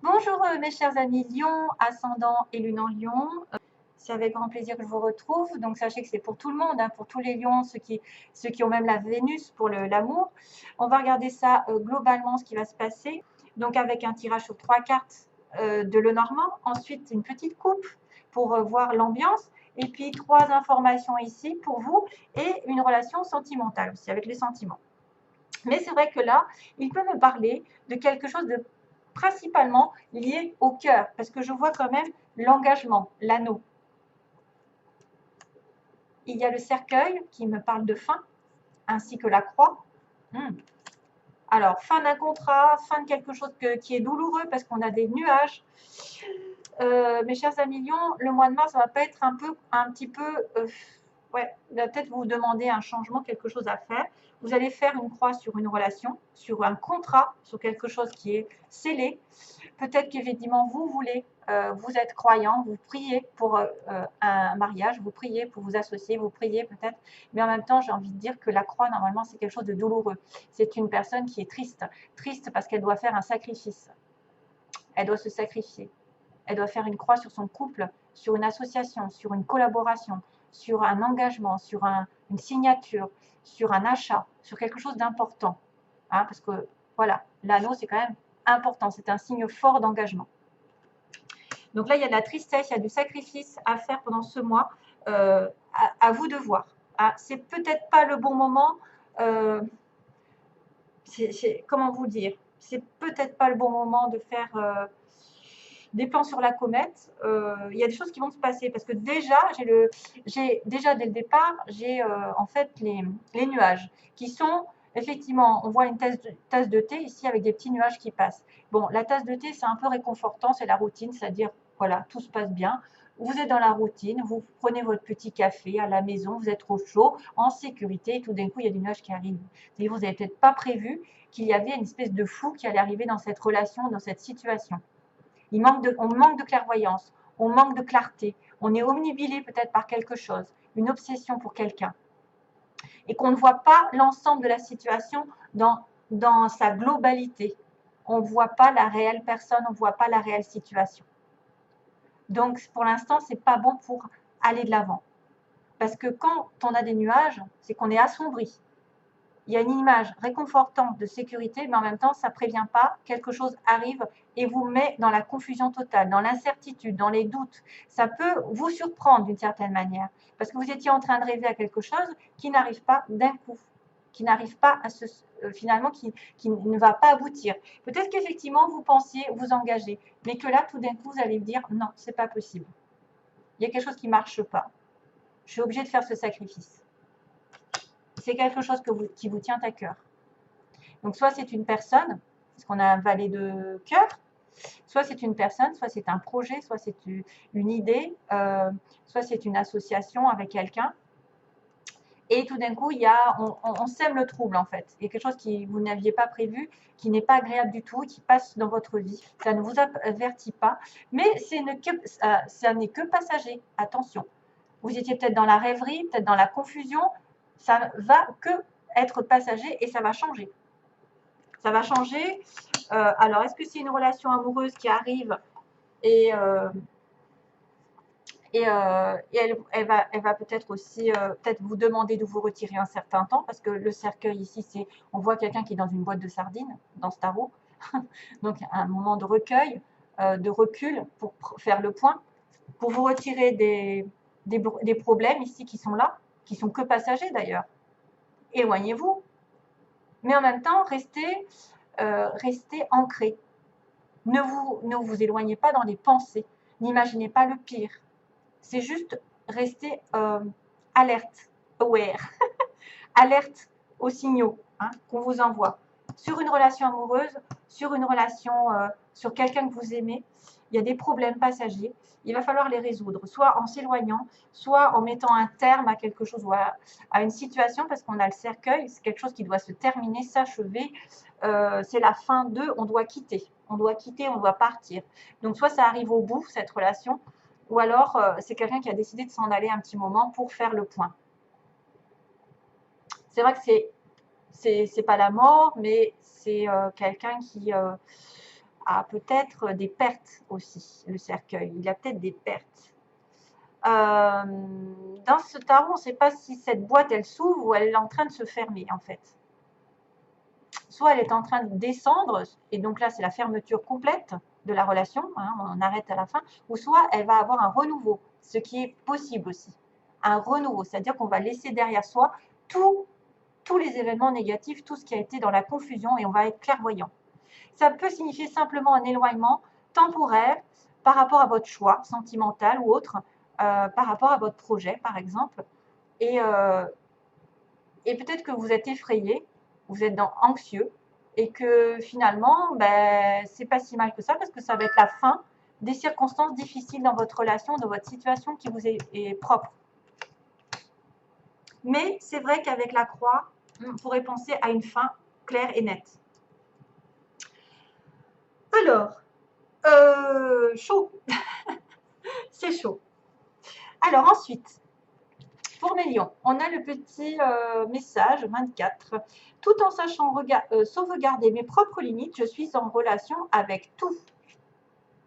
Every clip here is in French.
Bonjour mes chers amis Lion, ascendant et lune en Lion. C'est avec grand plaisir que je vous retrouve. Donc sachez que c'est pour tout le monde, hein, pour tous les lions, ceux qui ont même la Vénus pour l'amour. On va regarder ça globalement, ce qui va se passer. Donc avec un tirage sur 3 cartes de Lenormand. Ensuite, une petite coupe pour voir l'ambiance. Et puis 3 informations ici pour vous et une relation sentimentale aussi, avec les sentiments. Mais c'est vrai que là, il peut me parler de quelque chose de principalement lié au cœur, parce que je vois quand même l'engagement, l'anneau. Il y a le cercueil qui me parle de fin, ainsi que la croix. Alors, fin d'un contrat, fin de quelque chose qui est douloureux parce qu'on a des nuages. Mes chers amis Lions, le mois de mars va pas être un petit peu, ouais, il va peut-être vous demander un changement, quelque chose à faire. Vous allez faire une croix sur une relation, sur un contrat, sur quelque chose qui est scellé. Peut-être qu'effectivement, vous voulez, vous êtes croyant, vous priez pour un mariage, vous priez pour vous associer, vous priez peut-être, mais en même temps, j'ai envie de dire que la croix, normalement, c'est quelque chose de douloureux. C'est une personne qui est triste, triste parce qu'elle doit faire un sacrifice. Elle doit se sacrifier. Elle doit faire une croix sur son couple, sur une association, sur une collaboration, sur un engagement, sur une signature, sur un achat, sur quelque chose d'important. Hein, parce que, voilà, l'anneau, c'est quand même important. C'est un signe fort d'engagement. Donc là, il y a de la tristesse, il y a du sacrifice à faire pendant ce mois. À vous de voir. Ah, c'est peut-être pas le bon moment. Comment vous dire? C'est peut-être pas le bon moment de faire des plans sur la comète. Il y a des choses qui vont se passer parce que déjà, déjà dès le départ, j'ai en fait les nuages qui sont effectivement, on voit une tasse de thé ici avec des petits nuages qui passent. Bon, la tasse de thé, c'est un peu réconfortant, c'est la routine, c'est-à-dire, voilà, tout se passe bien. Vous êtes dans la routine, vous prenez votre petit café à la maison, vous êtes au chaud, en sécurité, et tout d'un coup, il y a des nuages qui arrivent. Et vous n'avez peut-être pas prévu qu'il y avait une espèce de flou qui allait arriver dans cette relation, dans cette situation. On manque de clairvoyance, on manque de clarté, on est omnibilé peut-être par quelque chose, une obsession pour quelqu'un, et qu'on ne voit pas l'ensemble de la situation dans sa globalité. On ne voit pas la réelle personne, on ne voit pas la réelle situation. Donc pour l'instant, ce n'est pas bon pour aller de l'avant. Parce que quand on a des nuages, c'est qu'on est assombri. Il y a une image réconfortante de sécurité, mais en même temps, ça ne prévient pas, quelque chose arrive et vous met dans la confusion totale, dans l'incertitude, dans les doutes. Ça peut vous surprendre d'une certaine manière, parce que vous étiez en train de rêver à quelque chose qui n'arrive pas d'un coup, qui n'arrive pas à finalement, qui ne va pas aboutir. Peut-être qu'effectivement, vous pensiez vous engager, mais que là, tout d'un coup, vous allez me dire, non, c'est pas possible. Il y a quelque chose qui ne marche pas. Je suis obligée de faire ce sacrifice. C'est quelque chose qui vous tient à cœur. Donc, soit c'est une personne, parce qu'on a un valet de cœur, soit c'est une personne, soit c'est un projet, soit c'est une idée, soit c'est une association avec quelqu'un. Et tout d'un coup, on sème le trouble en fait. Il y a quelque chose que vous n'aviez pas prévu, qui n'est pas agréable du tout, qui passe dans votre vie. Ça ne vous avertit pas, mais ça n'est que passager. Attention. Vous étiez peut-être dans la rêverie, peut-être dans la confusion. Ça va que être passager et ça va changer. Ça va changer. Alors, est-ce que c'est une relation amoureuse qui arrive et, elle va peut-être aussi peut-être vous demander de vous retirer un certain temps parce que le cercueil ici, on voit quelqu'un qui est dans une boîte de sardines dans ce tarot. Donc, un moment de recueil, de recul pour faire le point, pour vous retirer des problèmes ici qui sont là, qui sont que passagers d'ailleurs. Éloignez-vous, mais en même temps, restez ancré. Ne vous éloignez pas dans les pensées. N'imaginez pas le pire. C'est juste rester alerte, aware, alerte aux signaux qu'on vous envoie. Sur une relation amoureuse, sur une relation, sur quelqu'un que vous aimez, il y a des problèmes passagers. Il va falloir les résoudre, soit en s'éloignant, soit en mettant un terme à quelque chose ou à une situation, parce qu'on a le cercueil, c'est quelque chose qui doit se terminer, s'achever. C'est la fin de, on doit quitter, on doit partir. Donc soit ça arrive au bout, cette relation, ou alors c'est quelqu'un qui a décidé de s'en aller un petit moment pour faire le point. C'est vrai que c'est pas la mort, mais c'est quelqu'un qui a peut-être des pertes aussi, le cercueil. Il a peut-être des pertes. Dans ce tarot, on ne sait pas si cette boîte, elle s'ouvre ou elle est en train de se fermer, en fait. Soit elle est en train de descendre, et donc là, c'est la fermeture complète de la relation, hein, on arrête à la fin, ou soit elle va avoir un renouveau, ce qui est possible aussi. Un renouveau, c'est-à-dire qu'on va laisser derrière soi tous les événements négatifs, tout ce qui a été dans la confusion, et on va être clairvoyant. Ça peut signifier simplement un éloignement temporaire par rapport à votre choix sentimental ou autre, par rapport à votre projet, par exemple. Et peut-être que vous êtes effrayé, vous êtes anxieux, et que finalement, ben, c'est pas si mal que ça, parce que ça va être la fin des circonstances difficiles dans votre relation, dans votre situation qui vous est propre. Mais c'est vrai qu'avec la croix, on pourrait penser à une fin claire et nette. Alors, chaud. C'est chaud. Alors ensuite, pour mes lions, on a le petit message 24. Tout en sachant sauvegarder mes propres limites, je suis en relation avec tout.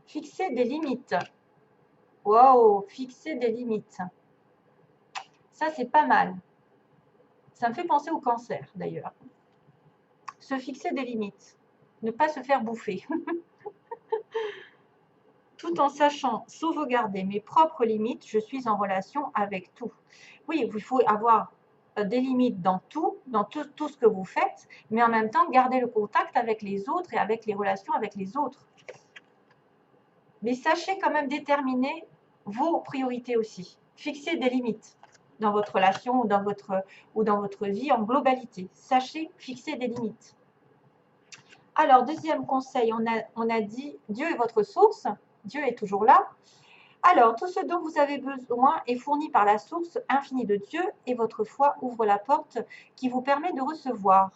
Fixer des limites. Wow, fixer des limites. Ça, c'est pas mal. Ça me fait penser au cancer, d'ailleurs. Se fixer des limites. Ne pas se faire bouffer. Tout en sachant sauvegarder mes propres limites, je suis en relation avec tout. Oui, il faut avoir des limites dans tout ce que vous faites, mais en même temps, garder le contact avec les autres et avec les relations avec les autres. Mais sachez quand même déterminer vos priorités aussi. Fixez des limites dans votre relation ou dans votre vie en globalité. Sachez fixer des limites. Alors, deuxième conseil, on a dit Dieu est votre source. Dieu est toujours là. Alors, tout ce dont vous avez besoin est fourni par la source infinie de Dieu et votre foi ouvre la porte qui vous permet de recevoir.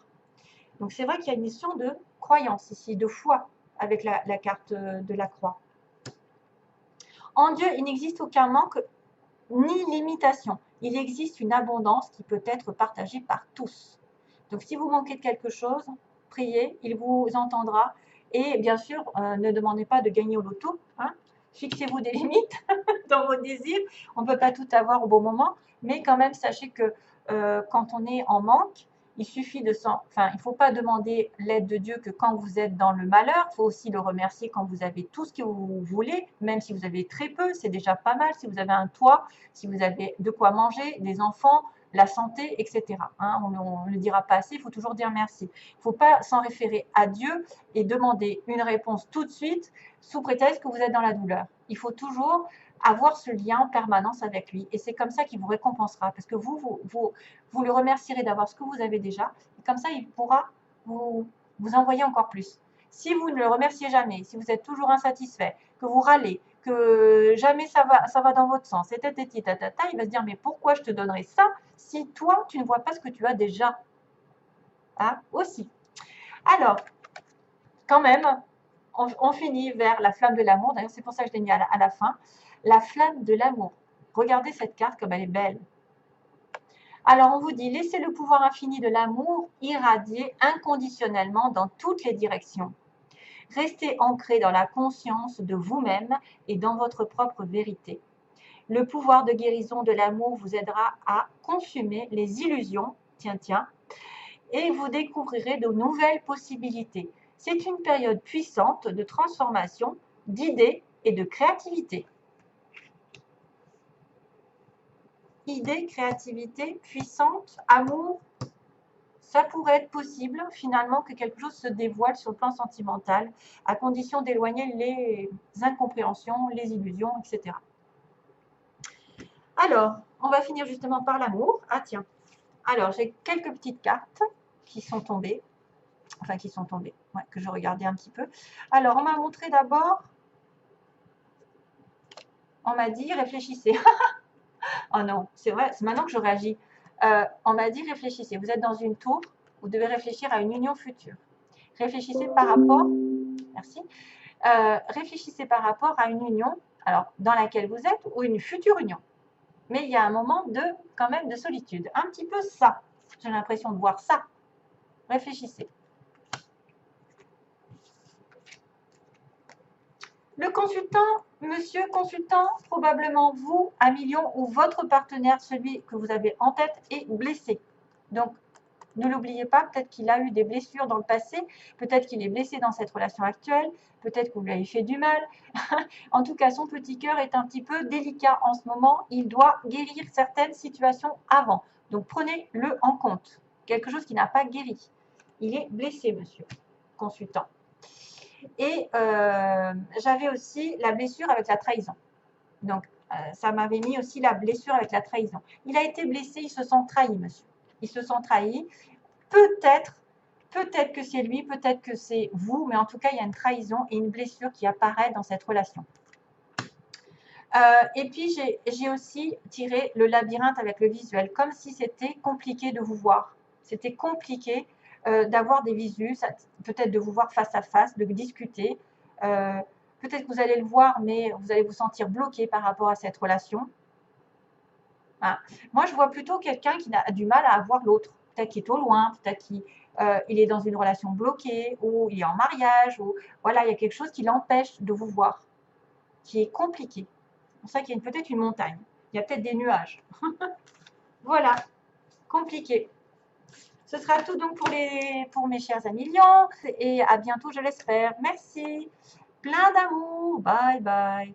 Donc, c'est vrai qu'il y a une notion de croyance ici, de foi avec la carte de la croix. En Dieu, il n'existe aucun manque ni limitation. Il existe une abondance qui peut être partagée par tous. Donc, si vous manquez de quelque chose, priez, il vous entendra. Et bien sûr, ne demandez pas de gagner au loto. Hein. Fixez-vous des limites dans vos désirs. On ne peut pas tout avoir au bon moment, mais quand même, sachez que quand on est en manque, il suffit il ne faut pas demander l'aide de Dieu que quand vous êtes dans le malheur. Il faut aussi le remercier quand vous avez tout ce que vous voulez, même si vous avez très peu, c'est déjà pas mal. Si vous avez un toit, si vous avez de quoi manger, des enfants, la santé, etc. Hein, on ne le dira pas assez, il faut toujours dire merci. Il ne faut pas s'en référer à Dieu et demander une réponse tout de suite sous prétexte que vous êtes dans la douleur. Il faut toujours avoir ce lien en permanence avec lui. Et c'est comme ça qu'il vous récompensera. Parce que vous le remercierez d'avoir ce que vous avez déjà. Et comme ça, il pourra vous envoyer encore plus. Si vous ne le remerciez jamais, si vous êtes toujours insatisfait, que vous râlez, que jamais ça va dans votre sens, et il va se dire, mais pourquoi je te donnerais ça si toi, tu ne vois pas ce que tu as déjà, hein, aussi. Alors, quand même, on finit vers la flamme de l'amour. D'ailleurs, c'est pour ça que je l'ai mis à la fin. La flamme de l'amour. Regardez cette carte comme elle est belle. Alors, on vous dit, laissez le pouvoir infini de l'amour irradier inconditionnellement dans toutes les directions. Restez ancré dans la conscience de vous-même et dans votre propre vérité. Le pouvoir de guérison de l'amour vous aidera à consumer les illusions, et vous découvrirez de nouvelles possibilités. C'est une période puissante de transformation, d'idées et de créativité. Idées, créativité, puissante, amour, ça pourrait être possible finalement que quelque chose se dévoile sur le plan sentimental, à condition d'éloigner les incompréhensions, les illusions, etc. Alors, on va finir justement par l'amour. Ah tiens, alors j'ai quelques petites cartes qui sont tombées, ouais, que je regardais un petit peu. Alors, on m'a montré d'abord, on m'a dit réfléchissez. Oh non, c'est vrai, c'est maintenant que je réagis. On m'a dit réfléchissez. Vous êtes dans une tour, vous devez réfléchir à une union future. Réfléchissez par rapport, merci, réfléchissez par rapport à une union, alors dans laquelle vous êtes ou une future union. Mais il y a un moment quand même de solitude. Un petit peu ça. J'ai l'impression de voir ça. Réfléchissez. Le consultant, monsieur consultant, probablement vous, un million, ou votre partenaire, celui que vous avez en tête, est blessé. Donc, ne l'oubliez pas, peut-être qu'il a eu des blessures dans le passé, peut-être qu'il est blessé dans cette relation actuelle, peut-être que vous lui avez fait du mal. En tout cas, son petit cœur est un petit peu délicat en ce moment. Il doit guérir certaines situations avant. Donc, prenez-le en compte. Quelque chose qui n'a pas guéri. Il est blessé, monsieur consultant. Et j'avais aussi la blessure avec la trahison. Donc, ça m'avait mis aussi la blessure avec la trahison. Il a été blessé, il se sent trahi, monsieur. Il se sent trahi. Peut-être que c'est lui, peut-être que c'est vous, mais en tout cas, il y a une trahison et une blessure qui apparaît dans cette relation. Et puis, j'ai aussi tiré le labyrinthe avec le visuel, comme si c'était compliqué de vous voir. C'était compliqué d'avoir des visus, peut-être de vous voir face à face, de discuter. Peut-être que vous allez le voir, mais vous allez vous sentir bloqué par rapport à cette relation. Hein. Moi, je vois plutôt quelqu'un qui a du mal à avoir l'autre. Peut-être qu'il est au loin, peut-être qu'il est dans une relation bloquée, ou il est en mariage, ou voilà, il y a quelque chose qui l'empêche de vous voir, qui est compliqué. C'est pour ça qu'il y a peut-être une montagne. Il y a peut-être des nuages. Voilà, compliqué. Ce sera tout donc pour mes chers amis lions. Et à bientôt, je l'espère. Merci. Plein d'amour. Bye bye.